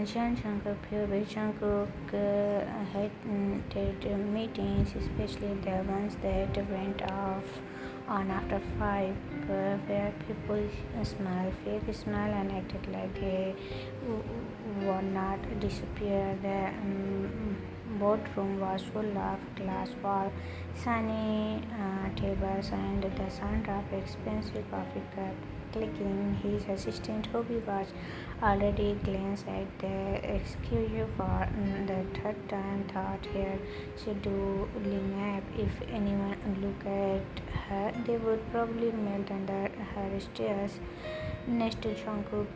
Jan Jungkook favorite Jungkook hated meetings, especially the ones that went off on after 5, where people smile and acted like they would not disappear. The boardroom was full of glass wall, sunny tables, and the sound of expensive coffee cup clicking. His assistant, Hobie, was already glanced at the executive for the third time, thought her scheduling app. If anyone looked at her, they would probably melt under her stares. Next to Jungkook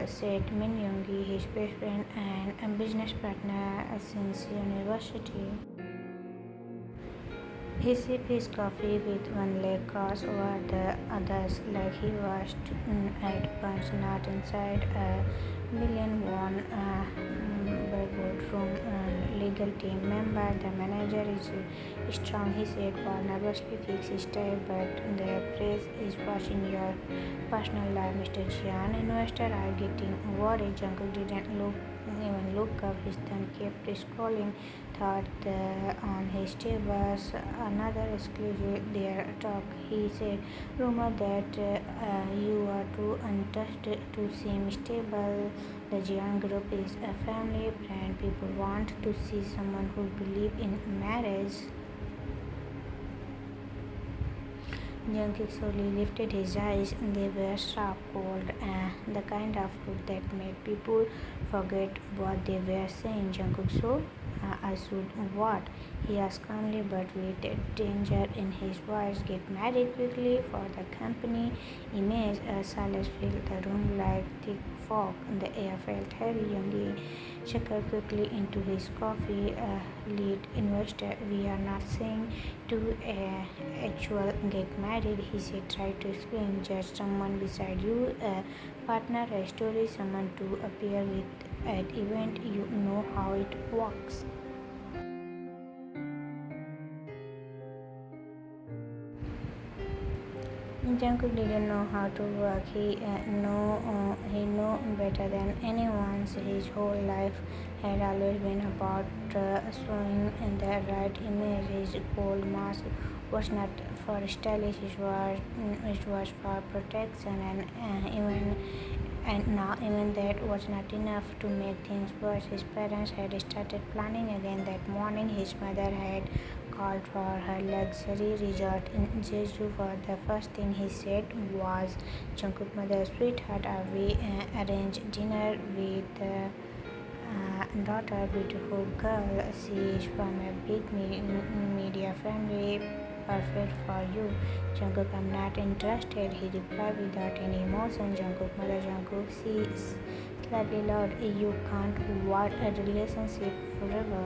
sat Min Yoongi, his best friend and a business partner since university. He sipped his coffee with one leg crossed over the others, like he was at punch, not inside a million won boardroom legal team member. The manager is strong, he said, Paul nervously fixed his tie, but the press is watching your personal life, Mr. Jian. Investors are getting worried. Jungkook didn't even look up. His thumb kept scrolling. Thought on his tables another exclusive there talk. He said, rumor that you are too untouched to seem stable. The Jian group is a family brand. People want to see someone who believes in marriage. Jungkook slowly lifted his eyes. They were sharp, cold, the kind of look that made people forget what they were saying. Jungkook, so I should what? He asked calmly but with danger in his voice. Get married quickly for the company image. Silence filled the room like thick fog. The air felt heavy. Yoongi chuckled quickly into his coffee. Lead investor, we are not saying to actual get married, he said. Try to explain. Just someone beside you, a partner, a story, someone to appear with at event. You know how it works. Jungkook didn't know how to work. He knew better than anyone. His whole life had always been about showing the right image. His gold mask was not for stylish. It was for protection, and now even that was not enough to make things worse. His parents had started planning again that morning. His mother had called for her luxury resort in Jeju. For the first thing he said was, Jungkook mother, sweetheart, we arrange dinner with daughter, beautiful girl. She is from a big media family, perfect for you. Jungkook, I'm not interested, he replied without any emotion. Jungkook mother, Jungkook, she is slightly loud. You can't want a relationship forever.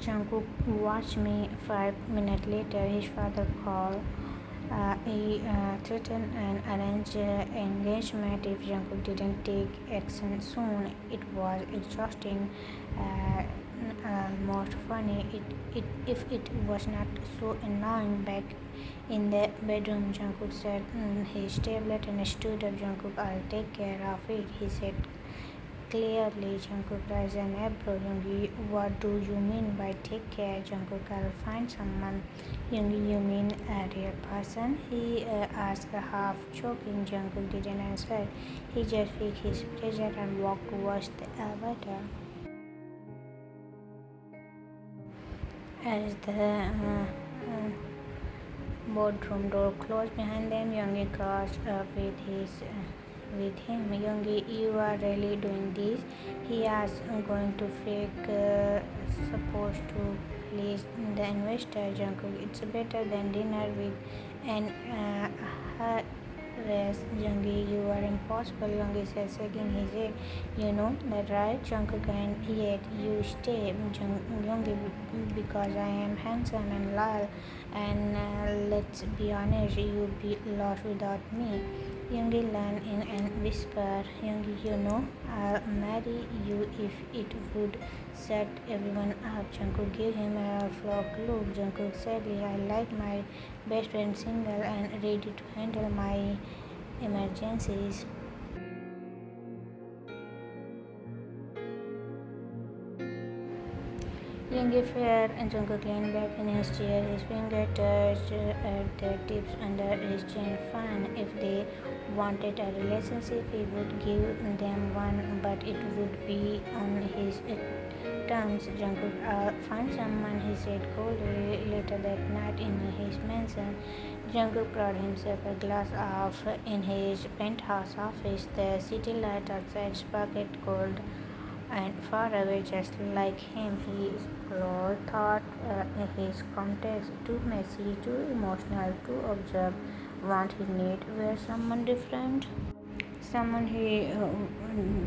Jungkook watched me. 5 minutes later, his father called. He threatened an arranged engagement if Jungkook didn't take action soon. It was exhausting, uh, most funny. If it was not so annoying. Back in the bedroom, Jungkook said his tablet and stood up. Jungkook, I'll take care of it, he said. Clearly, Jungkook raised an eyebrow. Yoongi, what do you mean by take care? Jungkook, I'll find someone. Yoongi, you mean a real person? He asked, half choking. Jungkook didn't answer. He just fixed his pleasure and walked towards the elevator. As the boardroom door closed behind them, Yoongi crossed up with him. Yoongi, you are really doing this? He asked, going to fake supposed to please the investor. Jungkook, it's better than dinner with an harass. Yoongi, you are impossible. Yoongi said, shaking his head. You know that, right? Jungkook, and yet you stay. Yoongi, because I am handsome and loyal, and let's be honest, you'd be lost without me. Yoongi leaned in and whispered, Yoongi, you know, I'll marry you if it would set everyone up. Jungkook gave him a flock look. Jungkook sadly, I like my best friend single and ready to handle my emergencies. Yoongi fair and Jungkook leaned back in his chair. His finger touched at the tips under his chin. Fine, if they wanted a relationship, he would give them one, but it would be on his terms. Jungkook, I'll find someone, he said coldly. Later that night in his mansion, Jungkook poured himself a glass of in his penthouse office. The city light outside sparkled cold and far away, just like him. He explored thought his context too messy, too emotional, too observed. Want he need were someone different, someone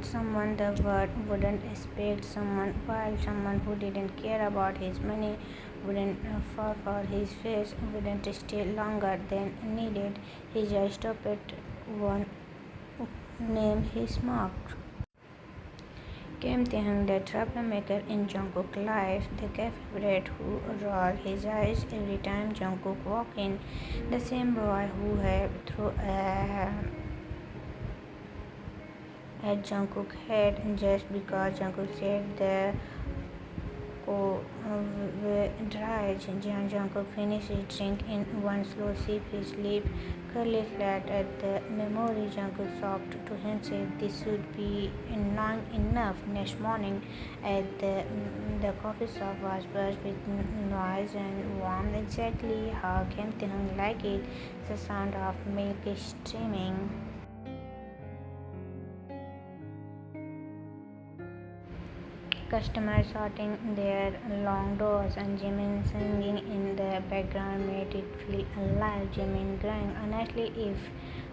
someone the world wouldn't expect, someone wild, someone who didn't care about his money, wouldn't fall for his face, wouldn't stay longer than needed. He just stopped at one name he smoked. Kim Tae-hyun, the troublemaker in Jungkook's life, the cafe rat who rolled his eyes every time Jungkook walked in, the same boy who had thrown at Jungkook's head just because Jungkook said the dry. Jungkook finished his drink in one slow sip, his lip curly flat at the memory. Jungkook sobbed to himself, this should be long enough. Next morning at the coffee shop was buzzed with noise and warmth, exactly how Kim Tae-hyun liked it, the sound of milk streaming. Customers sorting their long doors and Jimin singing in the background made it feel alive. Jimin growing. Honestly, if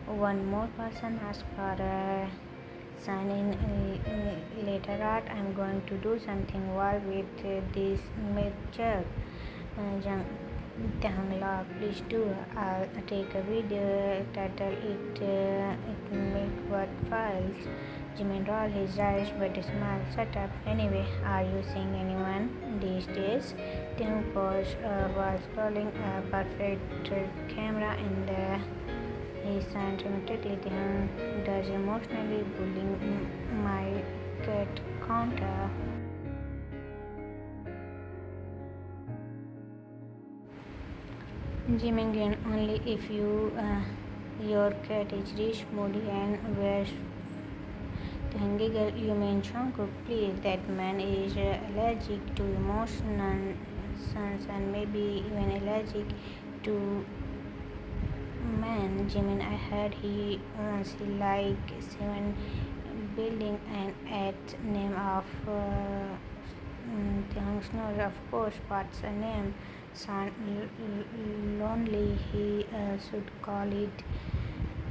one more person asks for a sign in later art, I'm going to do something wild with this milk jug. Jung Taehyung laughed. Please do. I'll take a video, title it Milk What Files. Jimin rolled his eyes but smiled. Shut up. Anyway, are you seeing anyone these days? Taehyung was scrolling a perfect camera in the he signed dramatically. Taehyung does emotionally bullying my cat counter. Jimin grinned. Only if your cat is rich, moody, and wears giggle. You mean Jungkook? Please, that man is allergic to emotions and maybe even allergic to men. Jimin, I heard he owns like 7 building and at name of Taehyung of course. What's a name? Sound lonely. He should call it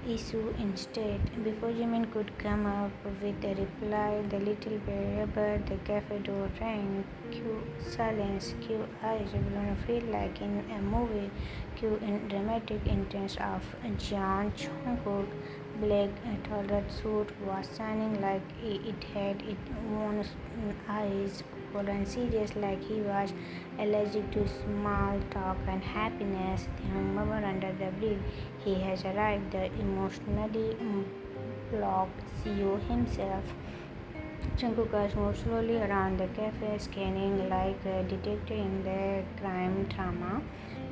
issue instead. Before Jimin could come up with a reply, the little variable, the cafe door rang. Cue silence, cue eyes, everyone feel like in a movie. Cue in dramatic intense of John Jungkook. Black toilet suit was shining like it had its own eyes, cold and serious like he was allergic to small talk and happiness. The hangover under the bridge. He has arrived, the emotionally blocked CEO himself. Jungkook moved slowly around the cafe, scanning like a detective in the crime drama.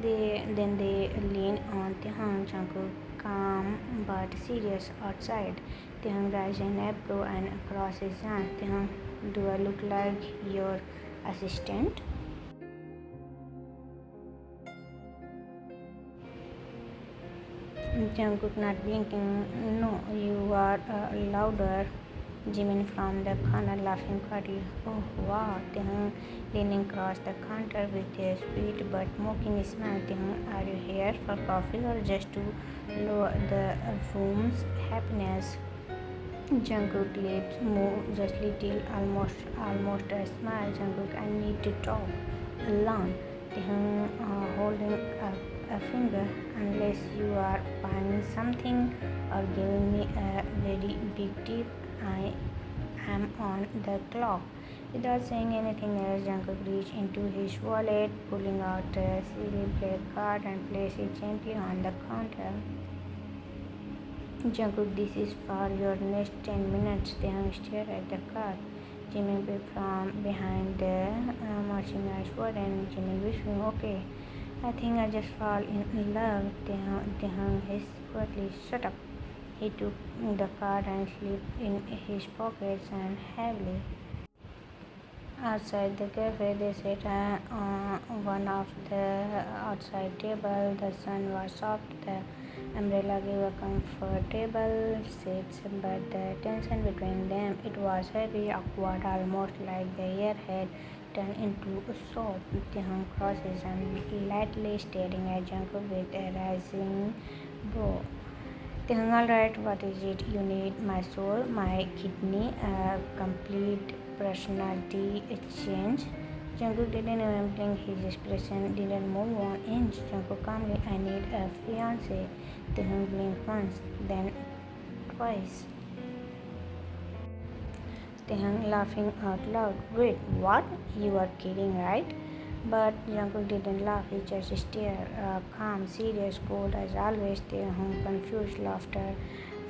Then they leaned on Taehyung. Jungkook calm but serious outside. Taehyung raised an eyebrow and across his arm. Taehyung, do I look like your assistant? Jungkook not blinking. No, you are louder. Jimin from the corner laughing quietly. Oh wow! Taehyung leaning across the counter with a sweet but mocking smile. Taehyung, are you here for coffee or just to lower the room's happiness? Jungkook lips moved just little, almost a smile. Jungkook, I need to talk alone. Taehyung holding up a finger. Unless you are buying something or giving me a very big tip. I am on the clock. Without saying anything else, Jungkook reached into his wallet, pulling out a silly black card and placed it gently on the counter. Jungkook, this is for your next 10 minutes. Taehyung stared at the card. Jimin peeped from behind the merchandise word and Jimin whispering, okay. I think I just fall in love. Taehyung hissed quickly, shut up. He took the card and slipped in his pockets and heavily. Outside the cafe, they sat on one of the outside table. The sun was soft. The umbrella gave a comfortable seats, but the tension between them, it was heavy, awkward, almost like the air had turned into a soap. Taehyung crossed his arms lightly, staring at Jungkook with a rising brow. Taehyung, alright, what is it you need? My soul, my kidney, a complete personality change. Jungkook didn't even blink, his expression didn't move one inch. Jungkook calmly, I need a fiance. Taehyung blinked once, then twice. Taehyung laughing out loud. Wait, what? You are kidding, right? But Jungkook didn't laugh, he just stared, calm, serious, cold as always. Taehyung confused laughter,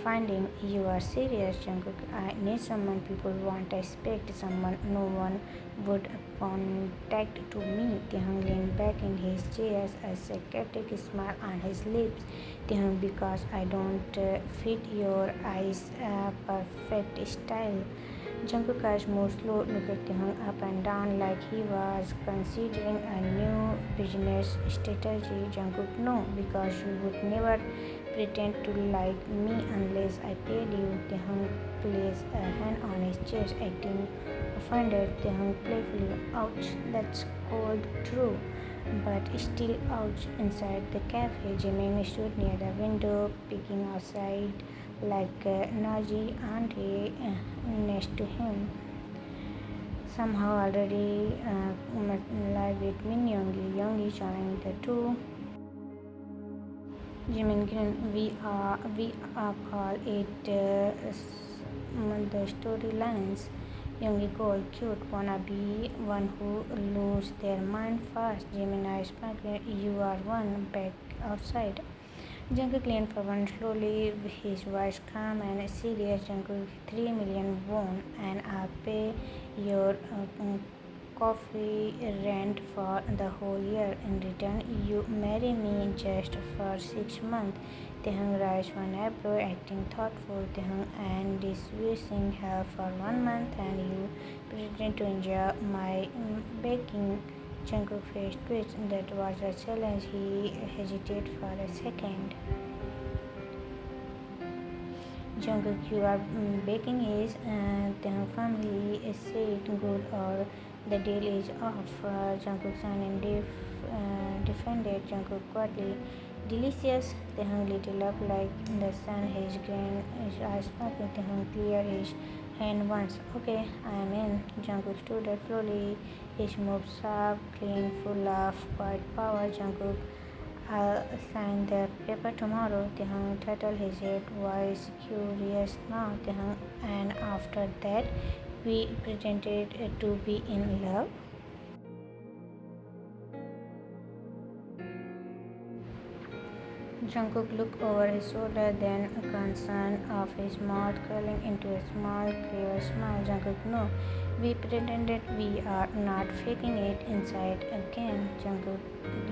finding you are serious, Jungkook. I need someone people want, expect someone no one would contact to me. Taehyung leaned back in his chair, a sarcastic smile on his lips. Taehyung, because I don't fit your eyes, perfect style. Jungkook eyes moved slow, looked at Taehyung up and down like he was considering a new business strategy. Jungkook, no, because you would never pretend to like me unless I paid you. Taehyung placed a hand on his chest, acting offended. Taehyung playfully, ouch, that's cold, true. But still ouch. Inside the cafe, Jimin stood near the window, peeking outside like a nosy auntie next to him. Somehow already live with Min Yoongi joining the two. Jimin grinned. We are call it the storylines. Yoongi called cute. Wanna be one who lose their mind fast. Jimin eyes sparkled. You are one back outside. Jungkook leaned forward slowly, his voice calm and serious. Jungkook, 3 million won, and I'll pay your coffee rent for the whole year. In return, you marry me just for 6 months. Taehyung raised one eyebrow, acting thoughtful. Taehyung, and dismissing her for 1 month, and you pretend to enjoy my begging. Jungkook faced twitch. That was a challenge. He hesitated for a second. Jungkook, you are baking is the family said good or the deal is off. Jungkook sounded defended. Jungkook quietly delicious. Taehyung lit up like the sun. His green eyes sparkled. Taehyung cleared his hand once. Okay, I am in. Jungkook stood up slowly. His moves sharp, clean, full of quiet power. Jungkook, I'll sign the paper tomorrow. Taehyung turtled his head, voice curious now. Taehyung, and after that, we pretended to be in love. Jungkook looked over his shoulder, then concern of his mouth curling into a small, clear smile. Jungkook, no, we pretended we are not faking it inside again. Jungkook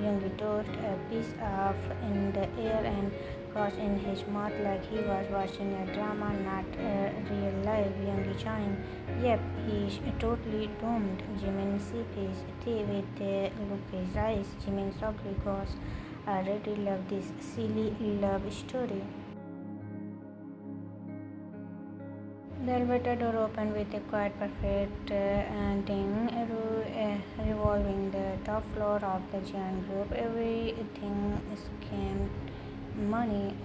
Yoongi tossed a piece of in the air and crossed in his mouth like he was watching a drama, not real life. Yoongi joined. Yep, he's totally doomed. Jimin sipped his tea with a look in his eyes. Jimin softly goes. I already love this silly love story. The elevator door opened with a quiet, perfect ding, revolving the top floor of the giant group. Everything screamed money,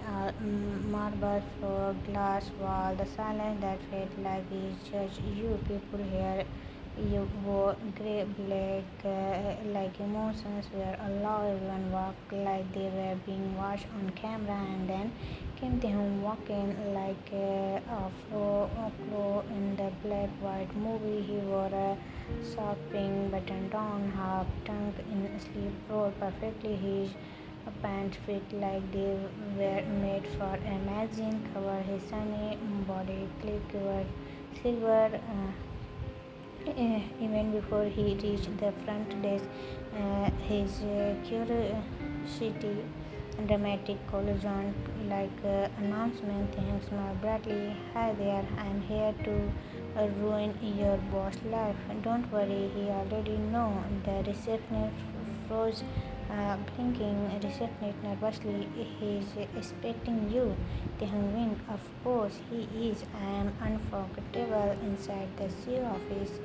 marble floor, glass wall, the silence that felt like we judge you. People here You wore grey black like emotions were allowed. Everyone walked like they were being watched on camera, and then came the home walking like a flow in the black white movie. He wore a soft pink button down, half tucked in sleeve, rolled perfectly. His pants fit like they were made for a magazine cover. His sunny body glistered silver. Even before he reached the front desk, his curiosity and dramatic collision like announcement things more brightly. Hi there, I'm here to ruin your boss life. Don't worry, he already know. The receptionist froze, blinking. Receptionist nervously. He's expecting you. Tehang winked. Of course he is. I am unforgettable inside the CEO office.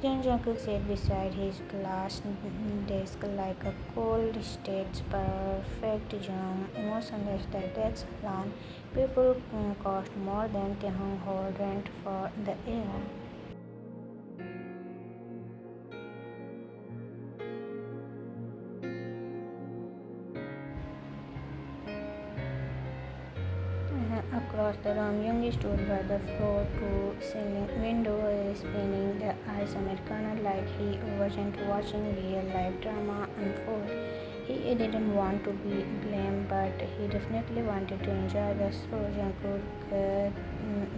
John Jungkook sat beside his glass desk like a cold state's perfect young, emotionless that takes alone. People cost more than Tehong hold rent for the air. Across the room, Young stood by the floor to ceiling window, spinning the ice Americana like he wasn't watching real life drama unfold. He didn't want to be blamed, but he definitely wanted to enjoy the show. Jungkook,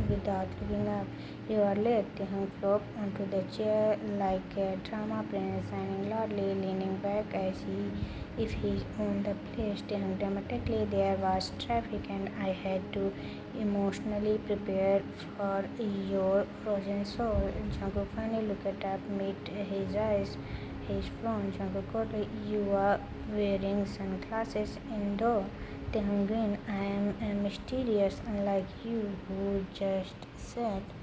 without looking up, "You are late." Taehyung flopped onto the chair like a drama prince, signing loudly, leaning back as if he owned the place. Taehyung dramatically, "There was traffic, and I had to emotionally prepare for your frozen soul." Jungkook finally looked up, meet his eyes. His frown. Jungkook, "You are wearing sunglasses indoor." Taehyung grinned, "I am mysterious, unlike you, who just said."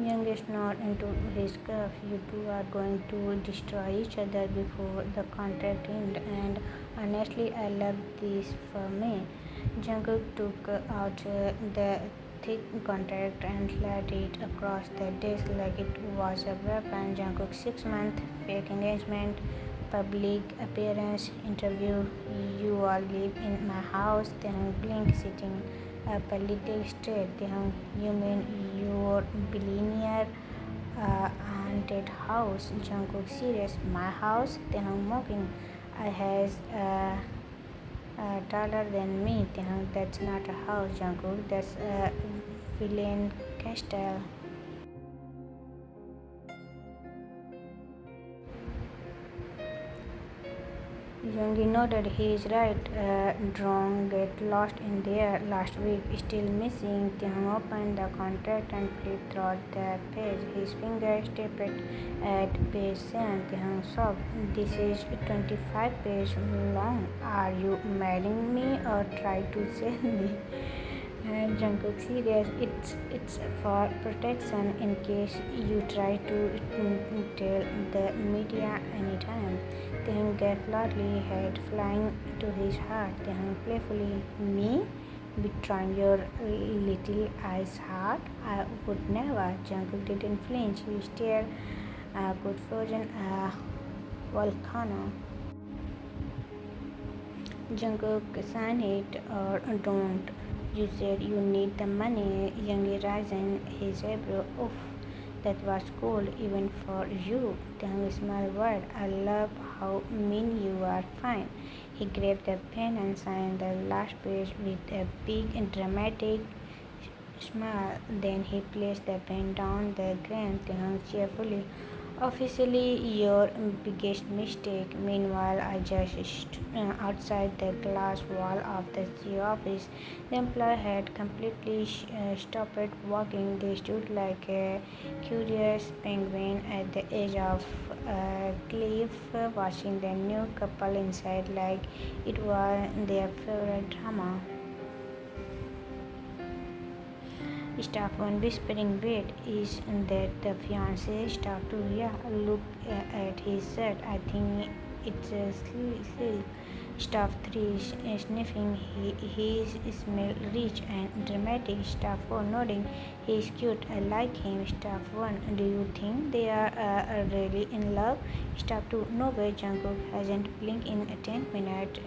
Youngest nod into his scarf. "You two are going to destroy each other before the contract ends, and honestly, I love this for me." Jungkook took out the thick contract and slid it across the desk like it was a weapon. Jungkook 6 month fake engagement, public appearance, interview. "You all live in my house." Then blink, sitting up a little straight. Then, "You mean your billionaire haunted house?" Jungkook serious. "My house?" Then mocking. "I has taller than me." Then, "That's not a house, Jungkook. That's a villain castle." Youngie nodded. "He is right. Drone get lost in there last week. Still missing." Tian opened the contract and flipped through the page. His fingers tapped at page 7. Tian sobbed. "This is 25 pages long. Are you marrying me or try to sell me?" Jungkook serious. It's for protection in case you try to tell the media anytime." Taehyung get loudly, head flying to his heart. Taehyung playfully, "Me? Betraying your little ice heart? I would never." Jungkook didn't flinch. He stared, could frozen a volcano. Jungkook, "Sign it or don't." "You said you need the money." Youngie raising his eyebrow. "Oof, that was cold, even for you." Taehyung smiled wide. "I love how mean you are." "Fine." He grabbed the pen and signed the last page with a big dramatic smile. Then he placed the pen down the ground. Taehyung cheerfully, "Officially your biggest mistake." Meanwhile, I just stood outside the glass wall of the CEO office. The employee had completely stopped walking. They stood like a curious penguin at the edge of a cliff, watching the new couple inside like it was their favorite drama. Staff 1 whispering, wait, is that the fiance? Staff 2, yeah, look at his shirt. I think it's a silk. Staff 3 sniffing, he smells rich and dramatic. Staff 4 nodding, he's cute, I like him. Staff 1, do you think they are really in love? Staff 2, no way, Jungkook hasn't blinked in 10 minutes.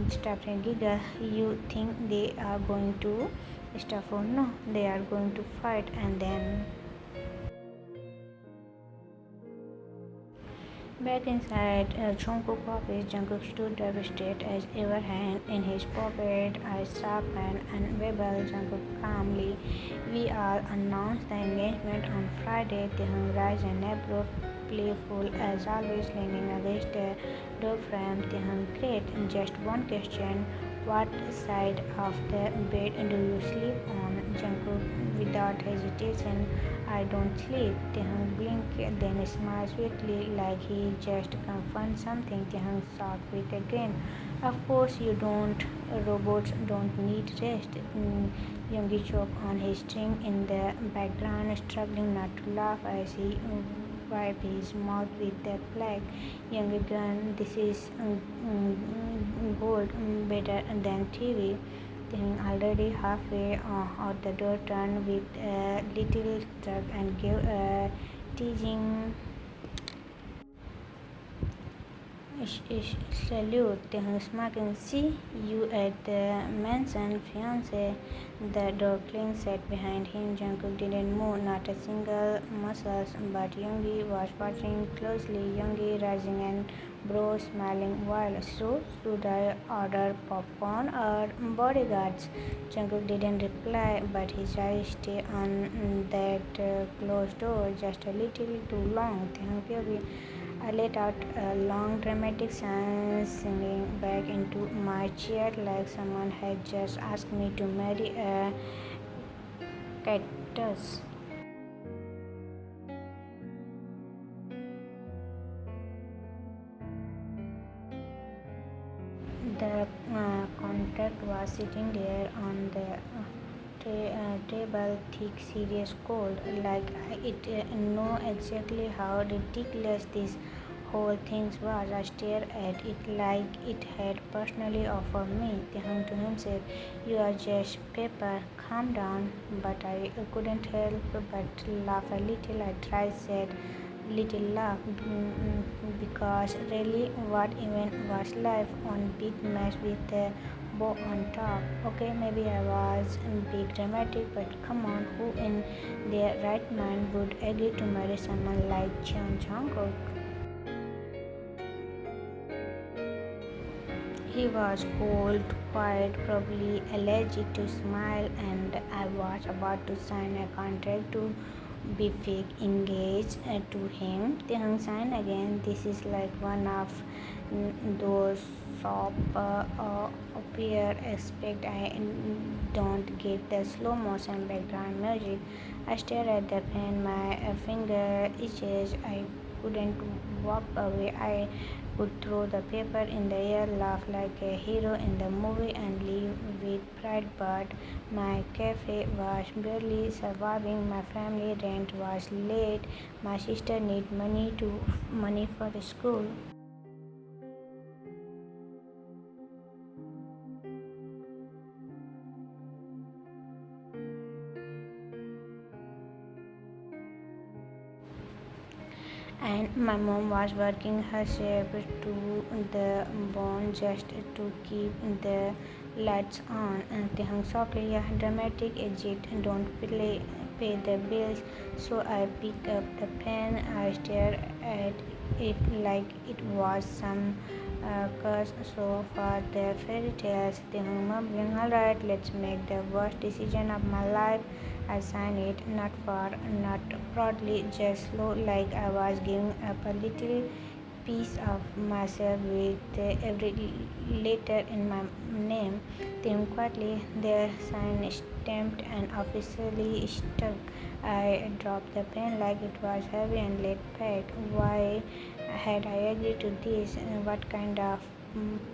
Staff 3 giggle, you think they are going to? Staff 4, no, they are going to fight and then. Back inside Jungkook's office, Jungkook stood devastated as ever, hand in his pocket, eyes sharp and unable. Jungkook calmly, we all announced the engagement on Friday. Taehyung rise and abrupt, playful as always, leaning against the door frame. Taehyung, great. Just one question. What side of the bed do you sleep on? Jungkook, without hesitation, I don't sleep. Taehyung blinked, then smiled sweetly like he just confirmed something. Taehyung shocked with a grin. Of course you don't. Robots don't need rest. Yoongi choked on his string in the background, struggling not to laugh as he wiped his mouth with the plug. Yoongi gun, this is gold, better than TV. Then already halfway out the door, turned with a little shrug and gave a teasing salute. Then smirking, see you at the mansion, fiance. The door closed set behind him. Jungkook didn't move, not a single muscle, but Yoongi was watching closely. Yoongi rising and bro smiling while. So, should I order popcorn or bodyguards? Jungkook didn't reply, but his eyes stayed on that closed door just a little too long. I let out a long dramatic sigh, sinking back into my chair like someone had just asked me to marry a cactus. The contract was sitting there on the table, thick, serious, cold, like it know exactly how ridiculous this whole thing was. I stared at it like it had personally offered me. Taehyung to himself, you are just paper, calm down. But I couldn't help but laugh a little. I tried, said, little laugh, because really, what even was life on big mess with a bow on top? Okay, maybe I was big dramatic, but come on, who in their right mind would agree to marry someone like Cheon Jungkook? He was cold, quiet, probably allergic to smile, and I was about to sign a contract to be fake engaged to him. Taehyung signed again. This is like one of those soap opera expect I don't get the slow motion background music. I stare at the pen, my finger itches. I couldn't walk away. I would throw the paper in the air, laugh like a hero in the movie, and leave with pride. But my cafe was barely surviving. My family rent was late. My sister need money for school. And my mom was working herself to the bone just to keep the lights on. And Taehyung softly, yeah, dramatic exit, don't pay the bills. So I pick up the pen, I stare at it like it was some curse. So far the fairy tales. Taehyung mumbling, alright, let's make the worst decision of my life. I signed it, not far, not proudly, just slow, like I was giving up a little piece of myself with every letter in my name. Then quietly, the sign stamped and officially stuck. I dropped the pen like it was heavy and laid back. Why had I agreed to this? What kind of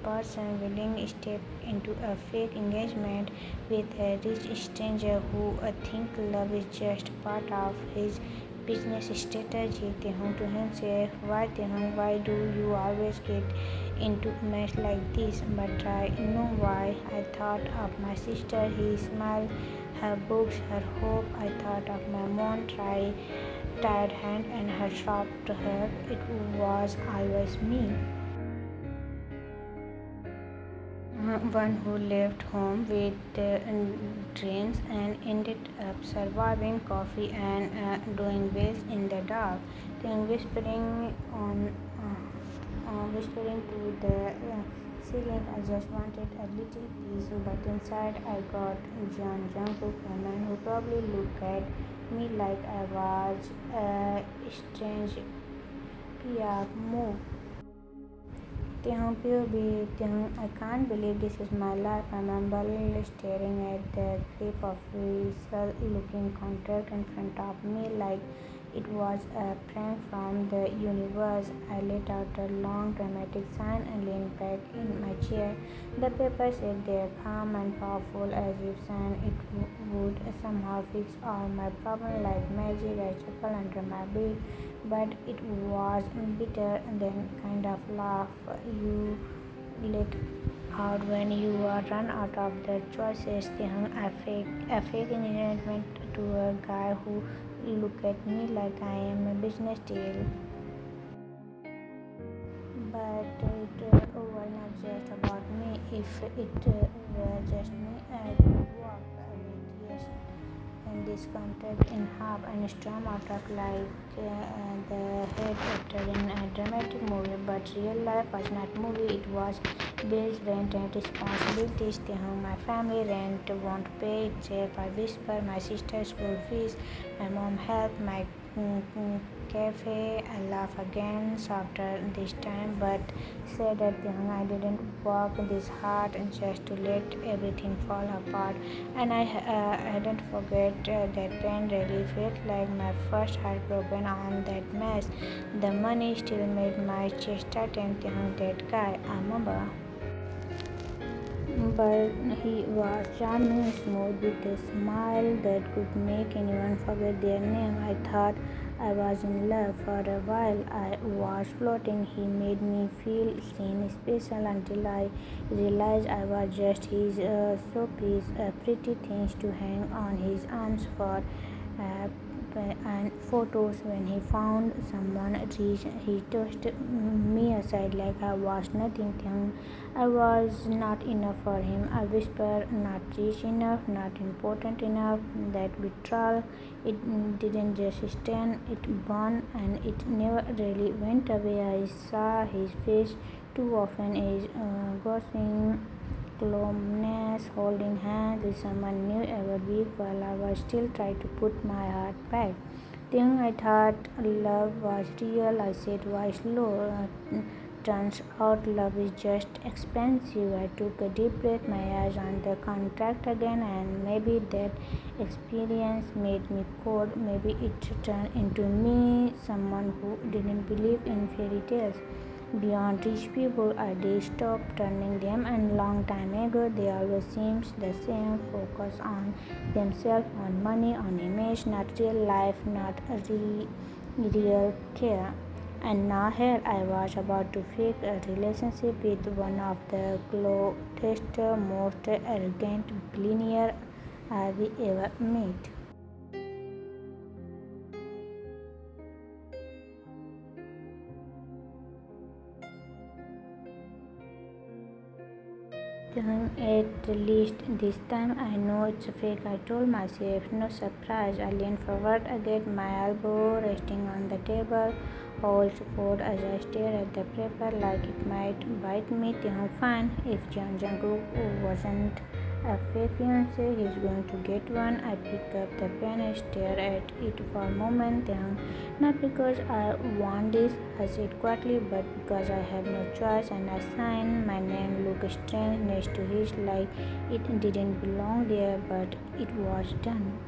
person willing to step into a fake engagement with a rich stranger who think love is just part of his business strategy. Tehun to himself, why do you always get into mess like this? But I know why. I thought of my sister. He smiled. Her books, her hope. I thought of my mom, tired hand, and her soft hair. It was always me. One who left home with dreams and ended up surviving coffee and doing well in the dark, then whispering to the ceiling. I just wanted a little peace, but inside I got John Jungkook, a man who probably looked at me like I was a strange PR move. I can't believe this is my life. I remember staring at the creep of visual looking contract in front of me like it was a prank from the universe. I let out a long dramatic sigh and leaned back in my chair. The paper said there, calm and powerful, as if saying it would somehow fix all my problems like magic. I chuckled under my breath, but it was bitter then kind of laugh you let out when you are run out of the choices. A fake engagement to a guy who look at me like I am a business deal. But it was not just about me. If it were just me, I would walk away tears and this contract in half and storm out of like the head actor in a dramatic movie. But real life was not movie. It was bills, rent, and responsibilities. My family rent won't pay itself. I whisper my sister's school fees. My mom help my cafe. I laugh again, softer this time, but said that I didn't work this hard just to let everything fall apart. And I hadn't forget that pain really felt like my first heartbroken on that mess. The money still made my chest tighten. That guy, I remember. But he was charming, smooth, with a smile that could make anyone forget their name. I thought I was in love. For a while, I was floating. He made me feel seen, special, until I realized I was just his showpiece, pretty things to hang on his arms for. Uh, and photos. When he found someone rich, he touched me aside like I was nothing. I was not enough for him. I whispered, not rich enough, not important enough. That betrayal, it didn't just stand, it burned, and it never really went away. I saw his face too often as gossiping loneliness, holding hands with someone new every week while I was still trying to put my heart back. Then I thought love was real. I said, why slow? Turns out love is just expensive. I took a deep breath, my eyes on the contract again, and maybe that experience made me cold. Maybe it turned into me, someone who didn't believe in fairy tales. Beyond rich people, I did stop turning them, and long time ago they always seems the same. Focus on themselves, on money, on image, not real life, not real care. And now here I was about to fake a relationship with one of the closest, most arrogant billionaire I've ever met. At least this time I know it's fake. I told myself, no surprise. I leaned forward again, my elbow resting on the table, hold support as I stared at the paper like it might bite me. Fine. If John Jungkook wasn't a fake fiance, he's going to get one. I pick up the pen and stare at it for a moment. Not because I want this, I said quietly, but because I have no choice. And I signed. My name looked strange next to his, like it didn't belong there, but it was done.